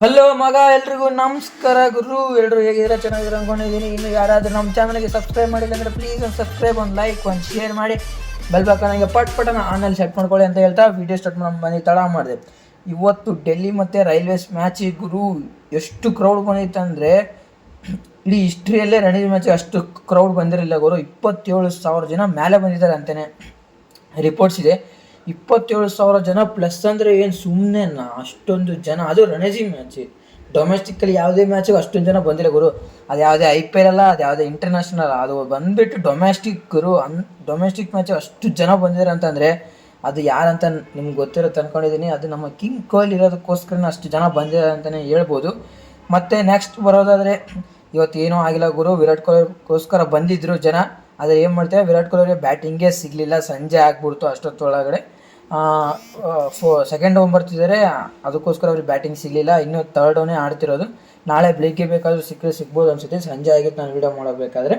Hello ಮಗ, ಎಲ್ರಿಗೂ ನಮಸ್ಕಾರ ಗುರು. ಎಲ್ಲರೂ ಹೇಗಿದ್ರೆ ಚೆನ್ನಾಗಿದ್ರೆ ಅನ್ಕೊಂಡಿದ್ದೀನಿ. ಇನ್ನು ಯಾರಾದರೂ ನಮ್ಮ ಚಾನಲ್ಗೆ ಸಬ್ಸ್ಕ್ರೈಬ್ ಮಾಡಿಲ್ಲ ಅಂದರೆ ಪ್ಲೀಸ್ ಒಂದು ಸಬ್ಸ್ಕ್ರೈಬ್, ಒಂದು ಲೈಕ್, ಒಂದು ಶೇರ್ ಮಾಡಿ, ಬೆಲ್ ನನಗೆ ಪಟನ ಆನಲ್ಲಿ ಸೆಟ್ ಮಾಡ್ಕೊಳ್ಳಿ ಅಂತ ಹೇಳ್ತಾ ವೀಡಿಯೋ ಸ್ಟಾರ್ಟ್ ಮನೆ ತಡ ಮಾಡಿದೆ. ಇವತ್ತು ಡೆಲ್ಲಿ ಮತ್ತು ರೈಲ್ವೇಸ್ ಮ್ಯಾಚಿ ಗುರು ಎಷ್ಟು ಕ್ರೌಡ್ ಬಂದಿತ್ತು ಅಂದರೆ ಇಡೀ ಹಿಸ್ಟ್ರಿಯಲ್ಲೇ ರಣಜಿ ಮ್ಯಾಚ್ ಅಷ್ಟು ಕ್ರೌಡ್ ಬಂದಿರಲಿಲ್ಲ ಗುರು. 27,000 ಜನ ಮೇಲೆ ಬಂದಿದ್ದಾರೆ ಅಂತಲೇ ರಿಪೋರ್ಟ್ಸ್ ಇದೆ. 27,000 ಜನ ಪ್ಲಸ್ ಅಂದರೆ ಏನು ಸುಮ್ಮನೆನಾ? ಅಷ್ಟೊಂದು ಜನ, ಅದು ರಣಜಿ ಮ್ಯಾಚ್. ಡೊಮೆಸ್ಟಿಕ್ಕಲ್ಲಿ ಯಾವುದೇ ಮ್ಯಾಚಿಗೆ ಅಷ್ಟೊಂದು ಜನ ಬಂದಿಲ್ಲ ಗುರು. ಅದು ಯಾವುದೇ IPL ಅಲ್ಲ, ಅದು ಯಾವುದೇ ಇಂಟರ್ನ್ಯಾಷನಲ್, ಅದು ಬಂದುಬಿಟ್ಟು ಡೊಮೆಸ್ಟಿಕ್ ಗುರು. ಡೊಮೆಸ್ಟಿಕ್ ಮ್ಯಾಚಿಗೆ ಅಷ್ಟು ಜನ ಬಂದಿದ್ದಾರೆ ಅಂತಂದರೆ ಅದು ಯಾರಂತ ನಿಮ್ಗೆ ಗೊತ್ತಿರುತ್ತೆ ಅಂದ್ಕೊಂಡಿದ್ದೀನಿ. ಅದು ನಮ್ಮ ಕಿಂಗ್ ಕೊಹ್ಲಿ ಇರೋದಕ್ಕೋಸ್ಕರನೇ ಅಷ್ಟು ಜನ ಬಂದಿದ್ದಾರೆ ಅಂತಲೇ ಹೇಳ್ಬೋದು. ಮತ್ತು ನೆಕ್ಸ್ಟ್ ಬರೋದಾದರೆ ಇವತ್ತು ಏನೂ ಆಗಿಲ್ಲ ಗುರು. ವಿರಾಟ್ ಕೊಹ್ಲಿಗೋಸ್ಕರ ಬಂದಿದ್ದರು ಜನ, ಆದರೆ ಏನು ಮಾಡ್ತೇವೆ, ವಿರಾಟ್ ಕೊಹ್ಲಿ ಬ್ಯಾಟಿಂಗೇ ಸಿಗಲಿಲ್ಲ. ಸಂಜೆ ಆಗ್ಬಿಡ್ತು ಅಷ್ಟೊತ್ತೊಳಗಡೆ. ಸೆಕೆಂಡ್ ಓವರ್ ಬರ್ತಿದ್ದಾರೆ, ಅದಕ್ಕೋಸ್ಕರ ಅವ್ರಿಗೆ ಬ್ಯಾಟಿಂಗ್ ಸಿಗಲಿಲ್ಲ. ಇನ್ನೂ ಥರ್ಡ್ ಓವನೇ ಆಡ್ತಿರೋದು. ನಾಳೆ ಬೆಳಿಗ್ಗೆ ಬೇಕಾದರೂ ಸಿಗ್ಬೋದು ಅನಿಸುತ್ತೆ. ಸಂಜೆ ಆಗಿತ್ತು ನಾನು ವೀಡಿಯೋ ಮಾಡಬೇಕಾದ್ರೆ,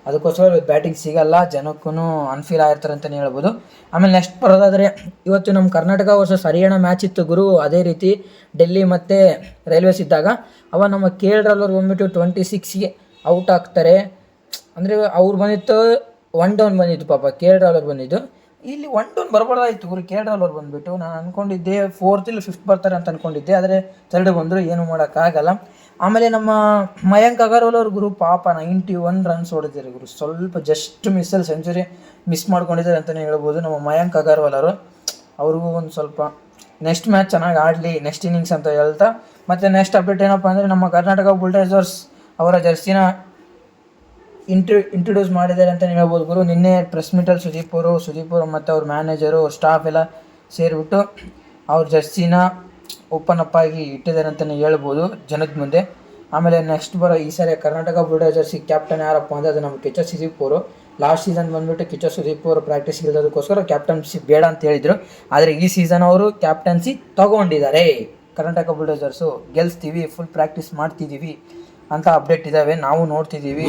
ಅದಕ್ಕೋಸ್ಕರ ಬ್ಯಾಟಿಂಗ್ ಸಿಗಲ್ಲ. ಜನಕ್ಕೂ ಅನ್ಫೀಲ್ ಆಗಿರ್ತಾರೆ ಅಂತಲೇ ಹೇಳ್ಬೋದು. ಆಮೇಲೆ ನೆಕ್ಸ್ಟ್ ಬರೋದಾದರೆ ಇವತ್ತು ನಮ್ಮ ಕರ್ನಾಟಕ ವರ್ಸಸ್ ಹರಿಯಾಣ ಮ್ಯಾಚ್ ಇತ್ತು ಗುರು. ಅದೇ ರೀತಿ ಡೆಲ್ಲಿ ಮತ್ತು ರೈಲ್ವೇಸ್ ಇದ್ದಾಗ ಅವ ನಮ್ಮ KL ರಾಹುಲ್ ಬಂದುಬಿಟ್ಟು 26ಗೆ ಔಟ್ ಆಗ್ತಾರೆ. ಅಂದರೆ ಅವ್ರು ಬಂದಿತ್ತು 1 ಡೌನ್ ಬಂದಿತ್ತು. ಪಾಪ KL ರಾಹುಲ್ ಬಂದಿದ್ದು. ಇಲ್ಲಿ 1 ಡೌನ್ ಬರಬಾರ್ದಾಯಿತು ಗುರು. KL ರಾಹುಲ್ ಬಂದುಬಿಟ್ಟು ನಾನು ಅಂದ್ಕೊಂಡಿದ್ದೆ 4th ಇಲ್ಲ 5th ಬರ್ತಾರೆ ಅಂತ ಅಂದ್ಕೊಂಡಿದ್ದೆ, ಆದರೆ 3rd ಬಂದರು. ಏನು ಮಾಡೋಕ್ಕಾಗಲ್ಲ. ಆಮೇಲೆ ನಮ್ಮ ಮಯಾಂಕ್ ಅಗರ್ವಾಲ್ ಅವ್ರ ಗುರು ಪಾಪ 91 ರನ್ಸ್ ಹೊಡೆದಿದ್ದಾರೆ ಗುರು. ಸ್ವಲ್ಪ ಜಸ್ಟ್ ಮಿಸ್ಸಲ್ಲಿ ಸೆಂಚುರಿ ಮಿಸ್ ಮಾಡ್ಕೊಂಡಿದ್ದಾರೆ ಅಂತಲೇ ಹೇಳ್ಬೋದು ನಮ್ಮ ಮಯಾಂಕ್ ಅಗರ್ವಾಲ್ ಅವರು. ಅವ್ರಿಗೂ ಒಂದು ಸ್ವಲ್ಪ ನೆಕ್ಸ್ಟ್ ಮ್ಯಾಚ್ ಚೆನ್ನಾಗಿ ಆಡಲಿ, ನೆಕ್ಸ್ಟ್ ಇನ್ನಿಂಗ್ಸ್ ಅಂತ ಹೇಳ್ತಾ. ಮತ್ತು ನೆಕ್ಸ್ಟ್ ಅಪ್ಡೇಟ್ ಏನಪ್ಪ ಅಂದರೆ ನಮ್ಮ ಕರ್ನಾಟಕ ಬುಲ್ಡೇಸರ್ಸ್ ಅವರ ಜರ್ಸಿನ ಇಂಟ್ರೊಡ್ಯೂಸ್ ಮಾಡಿದ್ದಾರೆ ಅಂತಲೇ ಹೇಳ್ಬೋದು ಗುರು. ನಿನ್ನೆ ಪ್ರೆಸ್ ಮೀಟಲ್ಲಿ ಸುದೀಪ್ ಅವರು ಮತ್ತು ಅವ್ರ ಮ್ಯಾನೇಜರು ಸ್ಟಾಫ್ ಎಲ್ಲ ಸೇರಿಬಿಟ್ಟು ಅವ್ರ ಜರ್ಸಿನ ಓಪನ್ ಅಪ್ ಆಗಿ ಇಟ್ಟಿದ್ದಾರೆ ಅಂತಲೇ ಹೇಳ್ಬೋದು ಜನದ ಮುಂದೆ. ಆಮೇಲೆ ನೆಕ್ಸ್ಟ್ ಬರೋ ಈ ಸಾರಿ ಕರ್ನಾಟಕ ಬುಲ್ಡೇಸರ್ಸಿಗೆ ಕ್ಯಾಪ್ಟನ್ ಯಾರಪ್ಪ ಅಂದರೆ ಅದು ನಮ್ಮ ಕಿಚ್ಚ ಸುದೀಪ್ ಅವರು. ಲಾಸ್ಟ್ ಸೀಸನ್ ಬಂದುಬಿಟ್ಟು ಕಿಚ್ಚ ಸುದೀಪ್ ಅವರು ಪ್ರಾಕ್ಟೀಸ್ ಇಲ್ಲದಕ್ಕೋಸ್ಕರ ಕ್ಯಾಪ್ಟನ್ಸಿ ಬೇಡ ಅಂತ ಹೇಳಿದರು. ಆದರೆ ಈ ಸೀಸನ್ ಅವರು ಕ್ಯಾಪ್ಟನ್ಸಿ ತಗೊಂಡಿದ್ದಾರೆ. ಕರ್ನಾಟಕ ಬುಲ್ಡೇಸರ್ಸು ಗೆಲ್ಲಿಸ್ತೀವಿ, ಫುಲ್ ಪ್ರಾಕ್ಟೀಸ್ ಮಾಡ್ತಿದ್ದೀವಿ ಅಂತ ಅಪ್ಡೇಟ್ ಇದ್ದಾವೆ, ನಾವು ನೋಡ್ತಿದ್ದೀವಿ.